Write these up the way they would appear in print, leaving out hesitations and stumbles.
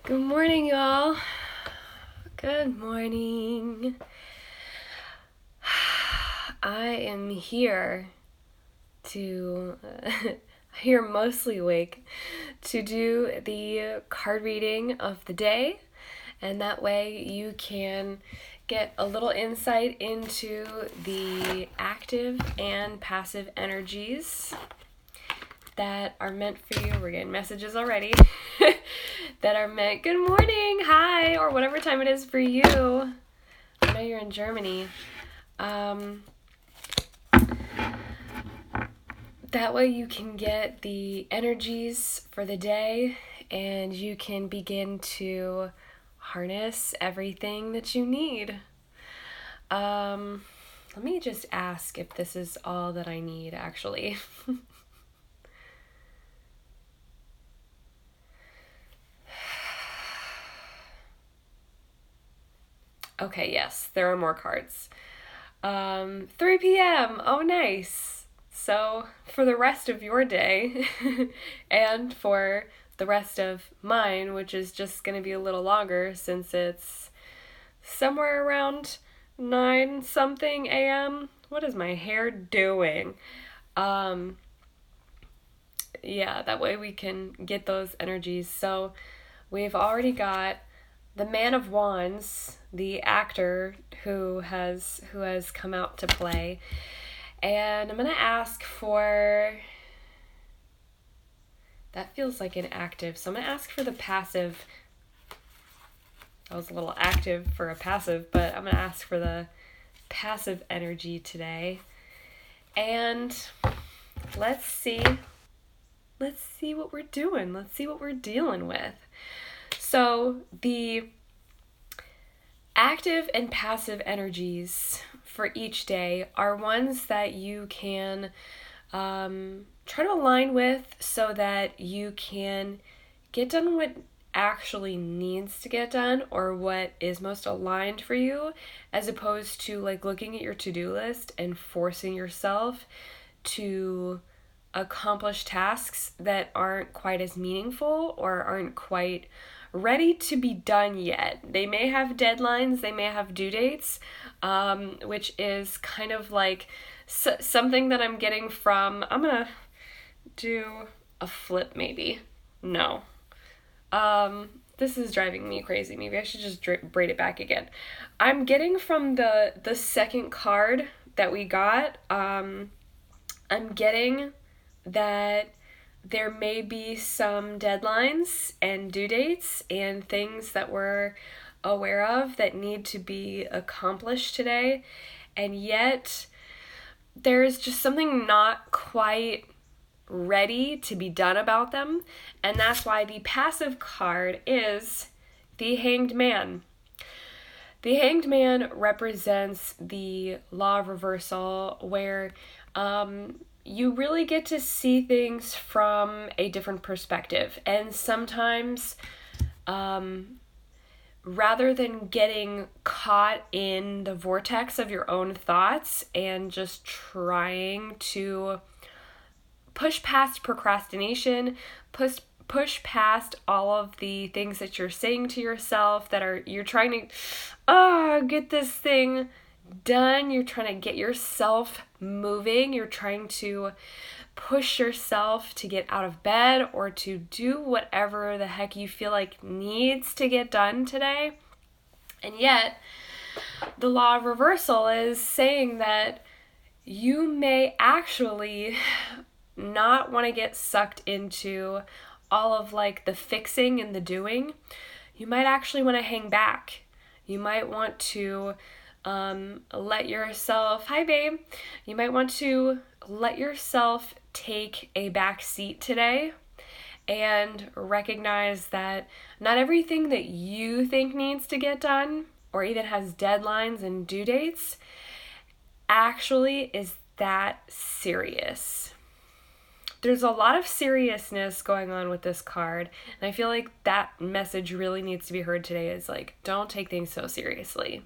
Good morning, y'all. Good morning. I am here to, here mostly awake, to do the card reading of the day, and that way you can get a little insight into the active and passive energies that are meant for you. We're getting messages already that are meant, good morning, hi, or whatever time it is for you. I know you're in Germany. That way you can get the energies for the day and you can begin to harness everything that you need. Let me just ask if this is all that I need, actually. Okay, yes, there are more cards. 3 p.m. Oh, nice. So, for the rest of your day, and for the rest of mine, which is just going to be a little longer since it's somewhere around 9 something a.m. What is my hair doing? Yeah, that way we can get those energies. So, we've already got the Man of Wands, the actor who has come out to play. And I'm going to ask for, that feels like an active, so I'm going to ask for the passive. That was a little active for a passive, but I'm going to ask for the passive energy today. And let's see what we're doing. Let's see what we're dealing with. So the active and passive energies for each day are ones that you can try to align with so that you can get done what actually needs to get done or what is most aligned for you, as opposed to like looking at your to-do list and forcing yourself to accomplish tasks that aren't quite as meaningful or aren't quite ready to be done yet. They may have deadlines, they may have due dates, which is kind of like something that I'm getting from, I'm gonna do a flip maybe. No. This is driving me crazy. Maybe I should just braid it back again. I'm getting from the second card that we got, I'm getting that there may be some deadlines and due dates and things that we're aware of that need to be accomplished today, and yet there's just something not quite ready to be done about them, and that's why the passive card is the Hanged Man. The Hanged Man represents the law of reversal, where you really get to see things from a different perspective. And sometimes, rather than getting caught in the vortex of your own thoughts and just trying to push past procrastination, push past all of the things that you're saying to yourself that are, you're trying to get this thing done, you're trying to get yourself moving, you're trying to push yourself to get out of bed or to do whatever the heck you feel like needs to get done today. And yet, the law of reversal is saying that you may actually not want to get sucked into all of like the fixing and the doing. You might actually want to hang back. You might want to let yourself, hi babe, you might want to let yourself take a back seat today and recognize that not everything that you think needs to get done or even has deadlines and due dates actually is that serious. There's a lot of seriousness going on with this card, and I feel like that message really needs to be heard today, is like, don't take things so seriously.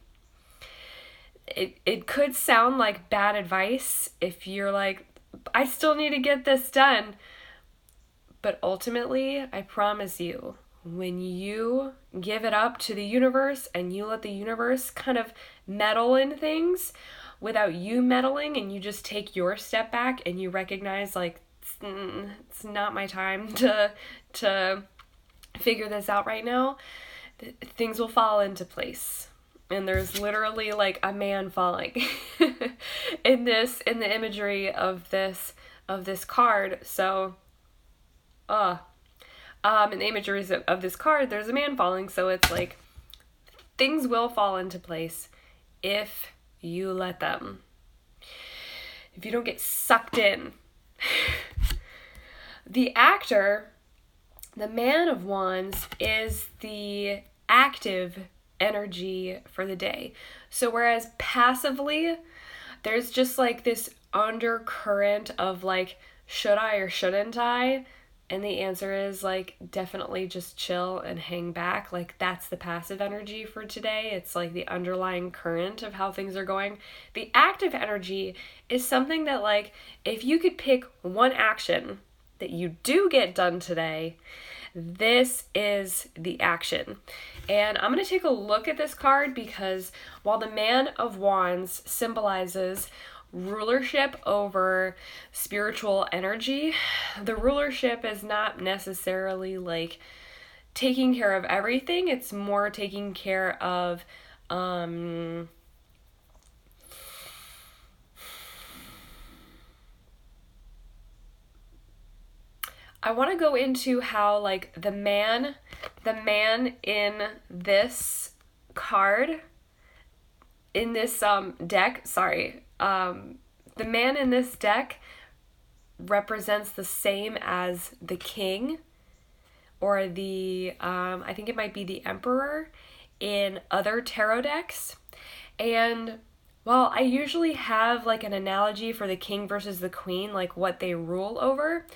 It could sound like bad advice if you're like, I still need to get this done. But ultimately, I promise you, when you give it up to the universe and you let the universe kind of meddle in things without you meddling, and you just take your step back and you recognize, like, it's not my time to figure this out right now, things will fall into place. And there's literally like a man falling in the imagery of this card. So in the imageries of this card, there's a man falling, so it's like things will fall into place if you let them. If you don't get sucked in. The actor, the Man of Wands, is the active energy for the day. So whereas passively, there's just like this undercurrent of like, should I or shouldn't I? And the answer is like, definitely just chill and hang back. Like, that's the passive energy for today. It's like the underlying current of how things are going. The active energy is something that, like, if you could pick one action that you do get done today, this is the action. And I'm going to take a look at this card because while the Man of Wands symbolizes rulership over spiritual energy, the rulership is not necessarily like taking care of everything. It's more taking care of I want to go into how, like, the man in this card, in this deck, the man in this deck represents the same as the king, or the, I think it might be the emperor in other tarot decks. And while I usually have like an analogy for the king versus the queen, like what they rule over,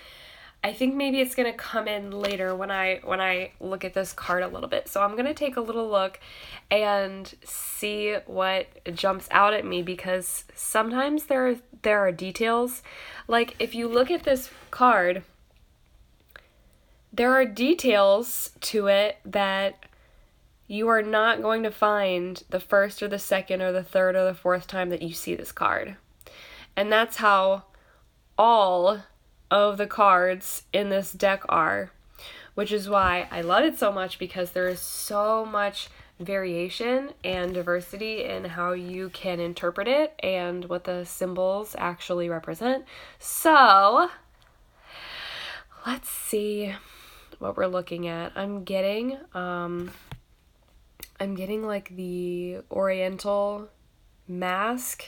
I think maybe it's going to come in later when I look at this card a little bit. So I'm going to take a little look and see what jumps out at me, because sometimes there are details. Like, if you look at this card, there are details to it that you are not going to find the first or the second or the third or the fourth time that you see this card. And that's how all of the cards in this deck are, which is why I love it so much, because there is so much variation and diversity in how you can interpret it and what the symbols actually represent. So let's see what we're looking at. I'm getting like the Oriental mask,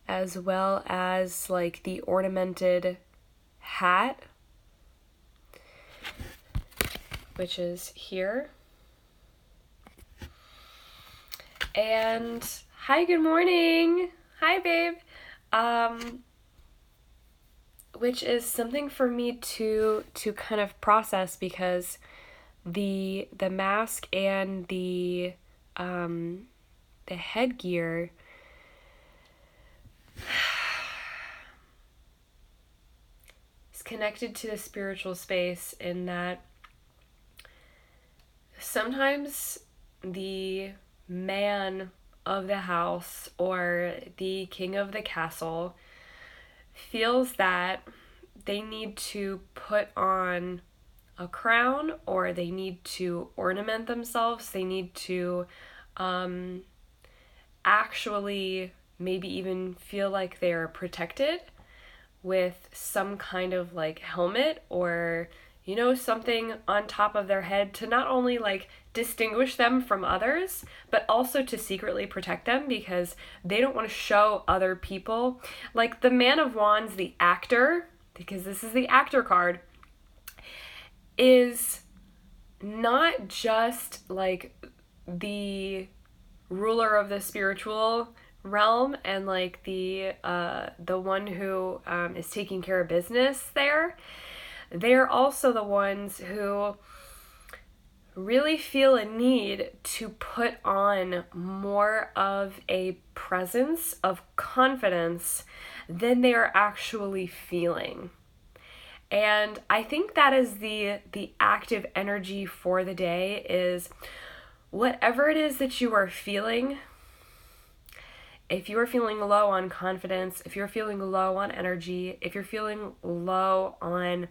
as well as like the ornamented hat, which is here. And hi, good morning. Hi, babe. Which is something for me to kind of process, because the mask and the headgear is connected to the spiritual space, in that sometimes the man of the house or the king of the castle feels that they need to put on a crown, or they need to ornament themselves. They need to actually maybe even feel like they're protected with some kind of like helmet, or, you know, something on top of their head to not only like distinguish them from others, but also to secretly protect them, because they don't want to show other people. Like the Man of Wands, the actor, because this is the actor card, is not just like the ruler of the spiritual realm and like the one who is taking care of business there. They're also the ones who really feel a need to put on more of a presence of confidence than they are actually feeling. And I think that is the active energy for the day is whatever it is that you are feeling. If you are feeling low on confidence, if you're feeling low on energy, if you're feeling low on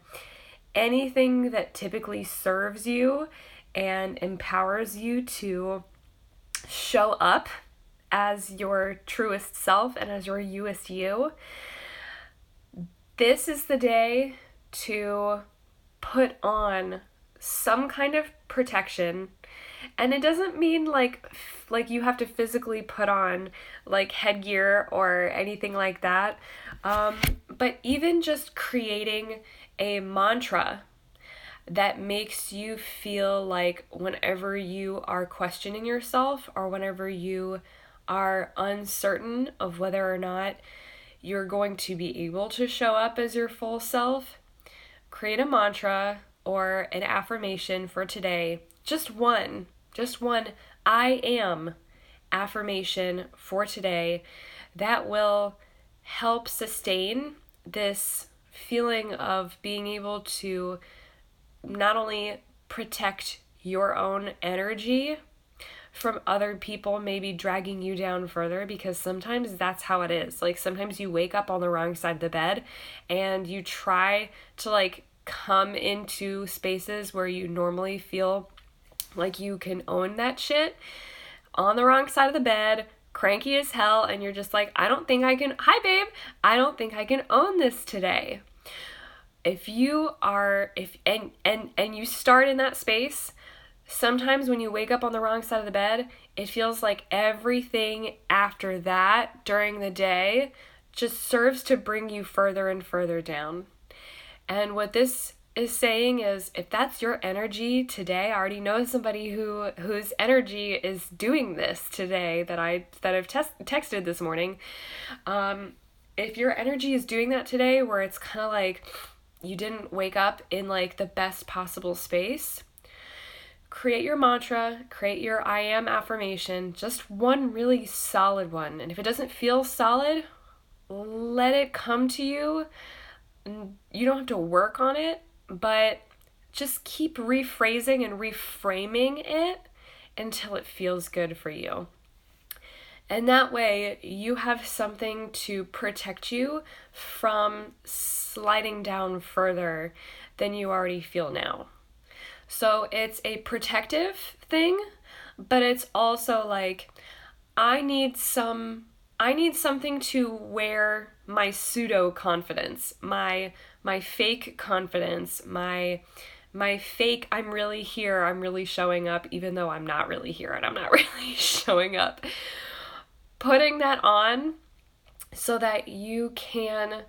anything that typically serves you and empowers you to show up as your truest self and as your youest you, this is the day to put on some kind of protection. And it doesn't mean like you have to physically put on like headgear or anything like that. But even just creating a mantra that makes you feel like whenever you are questioning yourself or whenever you are uncertain of whether or not you're going to be able to show up as your full self, create a mantra or an affirmation for today. Just one I am affirmation for today that will help sustain this feeling of being able to not only protect your own energy from other people maybe dragging you down further, because sometimes that's how it is. Like sometimes you wake up on the wrong side of the bed and you try to like come into spaces where you normally feel like you can own that shit on the wrong side of the bed, cranky as hell, and you're just like, I don't think I can own this today. If you are, and you start in that space, sometimes when you wake up on the wrong side of the bed, it feels like everything after that during the day just serves to bring you further and further down. And what this is saying is, if that's your energy today, I already know somebody whose energy is doing this today that I've texted this morning. If your energy is doing that today, where it's kind of like you didn't wake up in like the best possible space, create your mantra, create your I am affirmation, just one really solid one. And if it doesn't feel solid, let it come to you. You don't have to work on it, but just keep rephrasing and reframing it until it feels good for you. And that way you have something to protect you from sliding down further than you already feel now. So it's a protective thing, but it's also like, I need something to wear my pseudo confidence, my fake confidence, my fake I'm really here, I'm really showing up, even though I'm not really here and I'm not really showing up. Putting that on so that you can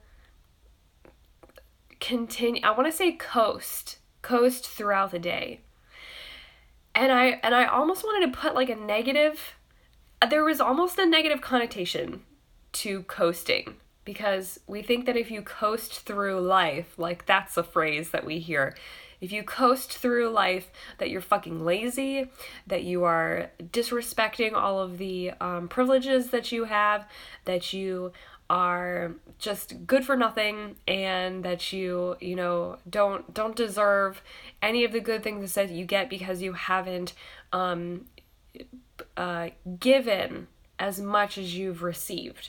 continue, I want to say coast throughout the day. And I almost wanted to put like there was almost a negative connotation to coasting, because we think that if you coast through life, like that's a phrase that we hear. If you coast through life, that you're fucking lazy, that you are disrespecting all of the privileges that you have, that you are just good for nothing, and that you don't deserve any of the good things that you get because you haven't given as much as you've received.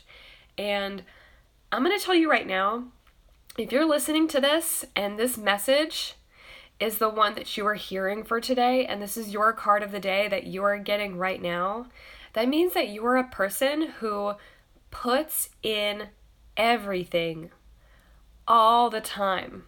And I'm going to tell you right now, if you're listening to this and this message is the one that you are hearing for today, and this is your card of the day that you are getting right now, that means that you are a person who puts in everything all the time.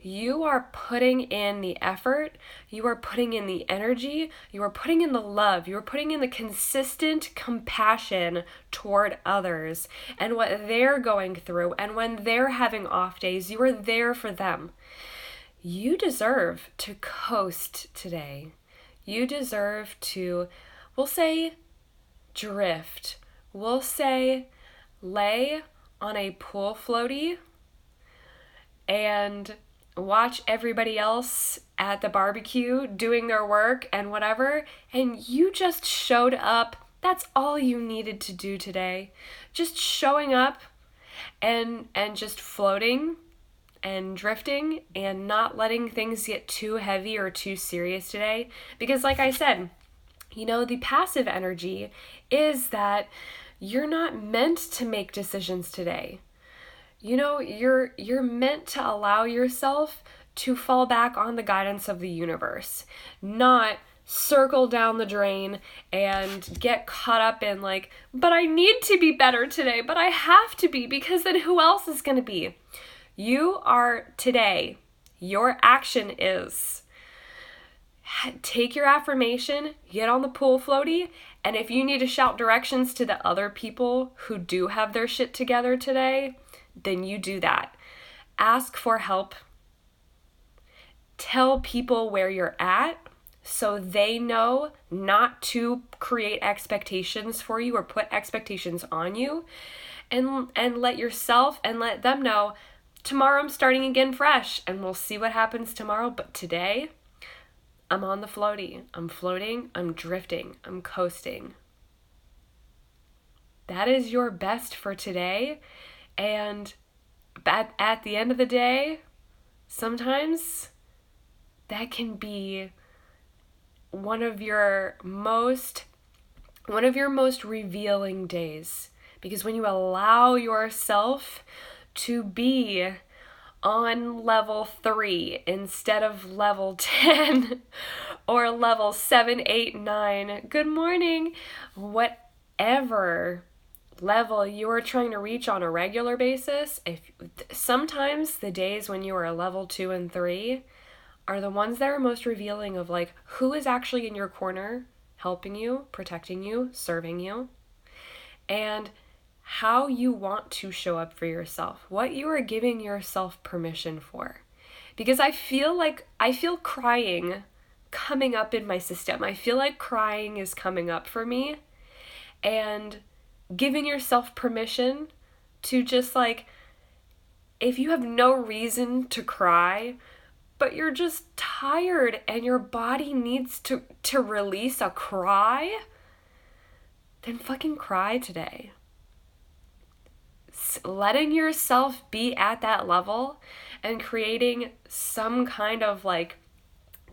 You are putting in the effort, you are putting in the energy, you are putting in the love, you are putting in the consistent compassion toward others and what they're going through. And when they're having off days, you are there for them. You deserve to coast today. You deserve to, we'll say, drift. We'll say, lay on a pool floaty and watch everybody else at the barbecue doing their work and whatever, and you just showed up. That's all you needed to do today. Just showing up and just floating and drifting and not letting things get too heavy or too serious today. Because like I said, the passive energy is that you're not meant to make decisions today. You're meant to allow yourself to fall back on the guidance of the universe, not circle down the drain and get caught up in like, but I need to be better today, but I have to be, because then who else is going to be? You are today. Your action is take your affirmation, get on the pool floaty, and if you need to shout directions to the other people who do have their shit together today, then you do that. Ask for help. Tell people where you're at so they know not to create expectations for you or put expectations on you. And let yourself and let them know, tomorrow I'm starting again fresh and we'll see what happens tomorrow. But today, I'm on the floaty. I'm floating. I'm drifting. I'm coasting. That is your best for today. And at the end of the day, sometimes that can be one of your most revealing days. Because when you allow yourself to be on level 3 instead of level 10 or level 7, 8, 9, good morning, whatever level you are trying to reach on a regular basis, sometimes the days when you are a level 2 and 3 are the ones that are most revealing of like who is actually in your corner, helping you, protecting you, serving you, and how you want to show up for yourself, what you are giving yourself permission for. Because I feel crying coming up in my system. I feel like crying is coming up for me, and giving yourself permission to just like, if you have no reason to cry, but you're just tired and your body needs to release a cry, then fucking cry today. Letting yourself be at that level and creating some kind of like,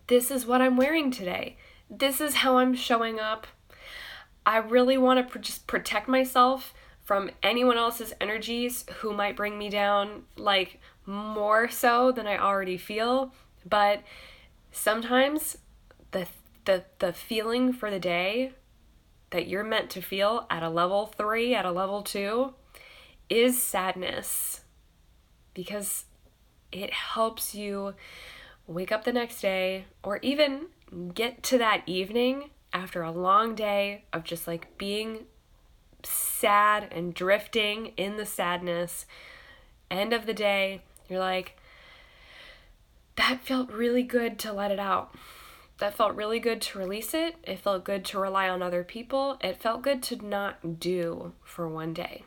this is what I'm wearing today. This is how I'm showing up. I really want to just protect myself from anyone else's energies who might bring me down, like more so than I already feel. But sometimes the feeling for the day that you're meant to feel at a level 3, at a level 2, is sadness, because it helps you wake up the next day or even get to that evening after a long day of just like being sad and drifting in the sadness. End of the day, you're like, that felt really good to let it out. That felt really good to release it. It felt good to rely on other people. It felt good to not do for one day.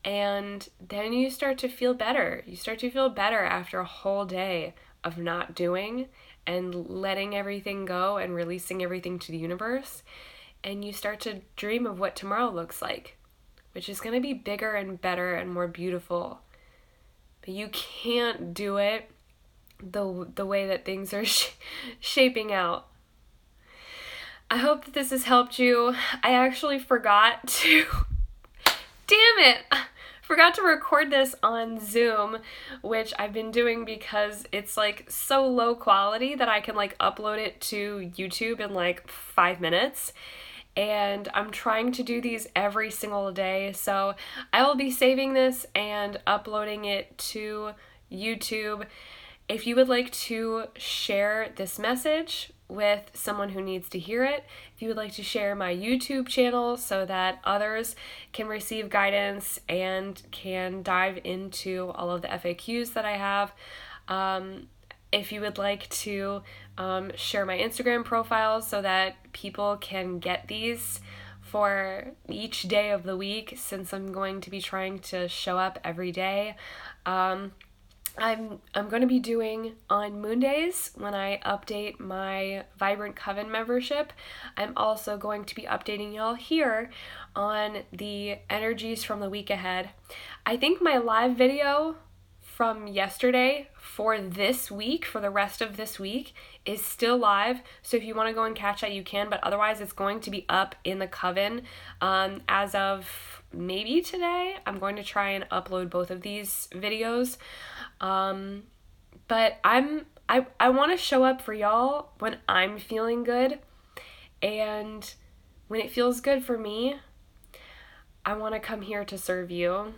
And then you start to feel better. You start to feel better after a whole day of not doing and letting everything go and releasing everything to the universe. And you start to dream of what tomorrow looks like, which is going to be bigger and better and more beautiful. But you can't do it the way that things are shaping out. I hope that this has helped you. I actually forgot to record this on Zoom, which I've been doing because it's like so low quality that I can like upload it to YouTube in like 5 minutes. And I'm trying to do these every single day. So I will be saving this and uploading it to YouTube. If you would like to share this message with someone who needs to hear it, if you would like to share my YouTube channel so that others can receive guidance and can dive into all of the FAQs that I have, if you would like to share my Instagram profile so that people can get these for each day of the week, since I'm going to be trying to show up every day. I'm going to be doing on Moondays when I update my Vibrant Coven membership. I'm also going to be updating y'all here on the energies from the week ahead. I think my live video from yesterday for this week, for the rest of this week, is still live. So if you want to go and catch that, you can. But otherwise, it's going to be up in the Coven as of maybe today. I'm going to try and upload both of these videos. But I want to show up for y'all when I'm feeling good. And when it feels good for me, I want to come here to serve you.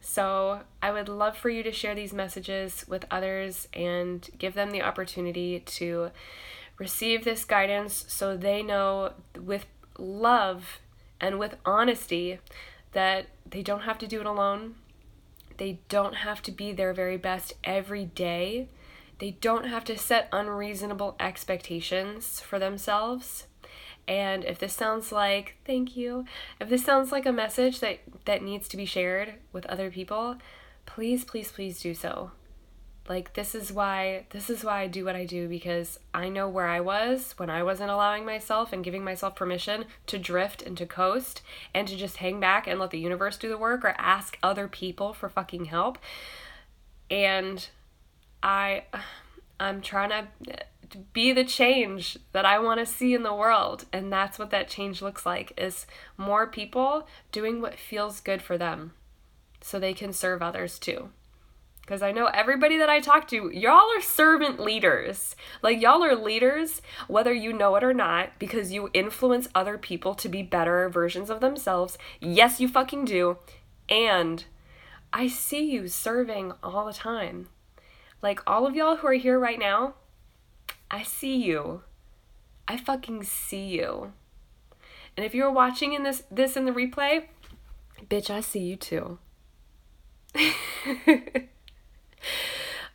So I would love for you to share these messages with others and give them the opportunity to receive this guidance so they know with love and with honesty that they don't have to do it alone. They don't have to be their very best every day. They don't have to set unreasonable expectations for themselves. And if this sounds like, thank you, if this sounds like a message that needs to be shared with other people, please, please, please do so. Like, this is why I do what I do, because I know where I was when I wasn't allowing myself and giving myself permission to drift and to coast and to just hang back and let the universe do the work or ask other people for fucking help. And I'm trying to be the change that I want to see in the world. And that's what that change looks like, is more people doing what feels good for them so they can serve others too. Because I know everybody that I talk to, y'all are servant leaders. Like, y'all are leaders, whether you know it or not, because you influence other people to be better versions of themselves. Yes, you fucking do. And I see you serving all the time. Like, all of y'all who are here right now, I see you. I fucking see you. And if you're watching in this in the replay, bitch, I see you too.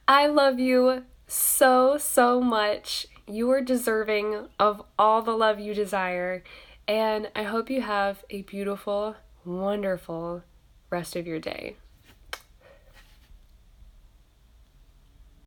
I love you so, so much. You are deserving of all the love you desire. And I hope you have a beautiful, wonderful rest of your day.